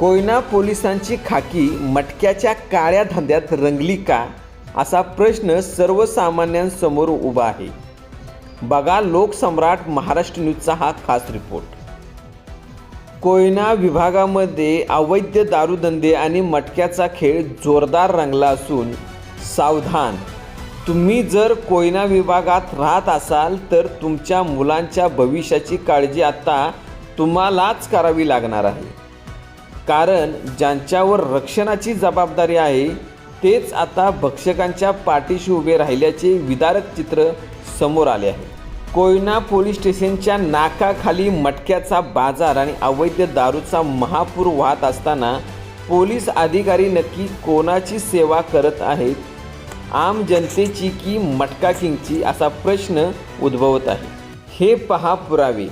कोयना पोलिसांची खाकी मटक्याच्या काळ्या धंद्यात रंगली का, असा प्रश्न सर्वसामान्यांसमोर उभा आहे. बघा लोकसम्राट महाराष्ट्र न्यूजचा हा खास रिपोर्ट. कोयना विभागामध्ये अवैध दारूधंदे आणि मटक्याचा खेळ जोरदार रंगला असून सावधान. तुम्ही जर कोयना विभागात राहत असाल तर तुमच्या मुलांच्या भविष्याची काळजी आता तुम्हालाच करावी लागणार आहे. कारण ज्यांच्यावर रक्षणाची जबाबदारी आहे तेच आता भक्षकांच्या पाठीशी उभे राहिल्याचे विदारक चित्र समोर आले आहे. कोयना पोलीस स्टेशनच्या नाकाखाली मटक्याचा बाजार आणि अवैध दारूचा महापूर वाहत असताना पोलीस अधिकारी नक्की कोणाची सेवा करत आहेत, आम जनतेची की मटका किंगची, असा प्रश्न उद्भवत आहे. हे पहा पुरावे.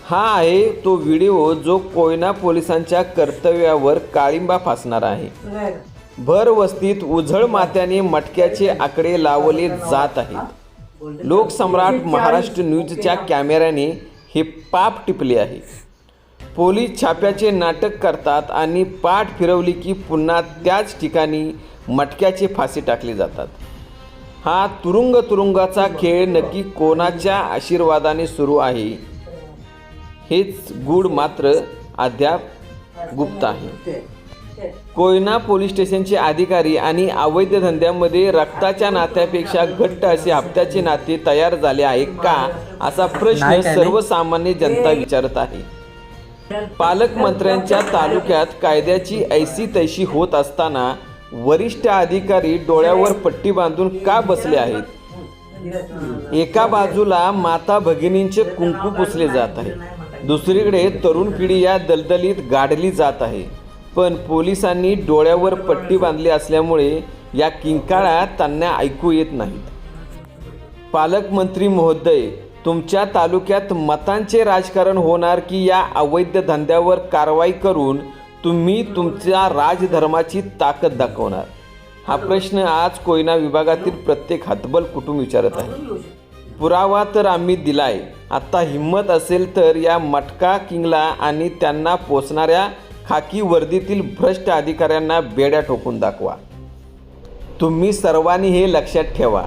हा आहे तो व्हिडिओ जो कोयना पोलिसांच्या कर्तव्यावर काळिंबा फासणार आहे. भर वस्तीत उझळ मात्याने मटक्याचे आकडे लावले जात आहेत. लोकसम्राट महाराष्ट्र न्यूजच्या कॅमेऱ्याने हे पाप टिपले आहे. पोलीस छाप्याचे नाटक करतात आणि पाठ फिरवली की पुन्हा त्याच ठिकाणी मटक्याचे फासे टाकले जातात. हा तुरुंगाचा खेळ नक्की कोणाच्या आशीर्वादाने सुरू आहे हेच गूढ मात्र अद्याप गुप्त आहे. कोयना पोलीस स्टेशनचे अधिकारी आणि अवैध धंद्यामध्ये रक्ताच्या नात्यापेक्षा घट्ट असे हप्त्याचे नाते तयार झाले आहे का, असा प्रश्न सर्वसामान्य जनता विचारत आहे. पालकमंत्र्यांच्या तालुक्यात कायद्याची ऐशी तैशी होत असताना वरिष्ठ अधिकारी डोळ्यावर पट्टी बांधून का बसले आहेत? एका बाजूला माता भगिनींचे कुंकू पुसले जात आहे, दुसरीकडे तरुण पिढी या दलदलीत गाडली जात आहे. पण पोलिसांनी डोळ्यावर पट्टी बांधली असल्यामुळे या किंकाळ्या त्यांना ऐकू येत नाहीत. पालकमंत्री महोदय, तुमच्या तालुक्यात मतांचे राजकारण होणार की या अवैध धंद्यावर कारवाई करून तुम्ही तुमच्या राजधर्माची ताकद दाखवणार? हा प्रश्न आज कोयना विभागातील प्रत्येक हतबल कुटुंब विचारत आहे. पुरावा तर आम्ही दिलाय, आता हिम्मत असेल तर या मटका किंगला आणि त्यांना पोचणाऱ्या खाकी वर्दीतील भ्रष्ट अधिकाऱ्यांना बेड्या ठोकून दाखवा. तुम्ही सर्वांनी हे लक्षात ठेवा,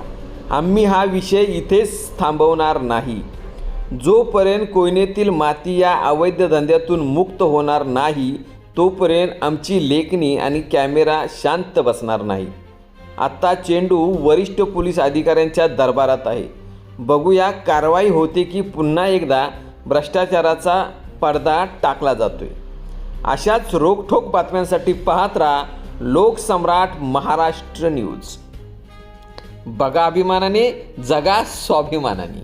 आम्ही हा विषय इथेच थांबवणार नाही. जोपर्यंत कोयनेतील माती या अवैध धंद्यातून मुक्त होणार नाही तोपर्यंत आमची लेखणी आणि कॅमेरा शांत बसणार नाही. आता चेंडू वरिष्ठ पोलीस अधिकाऱ्यांच्या दरबारात आहे. बघूया कारवाई होते की पुन्हा एकदा भ्रष्टाचाराचा पडदा टाकला जातोय. अशाच रोखठोक बातम्यांसाठी पाहत राहा लोकसम्राट महाराष्ट्र न्यूज. बघा अभिमानाने, जगा स्वाभिमानाने.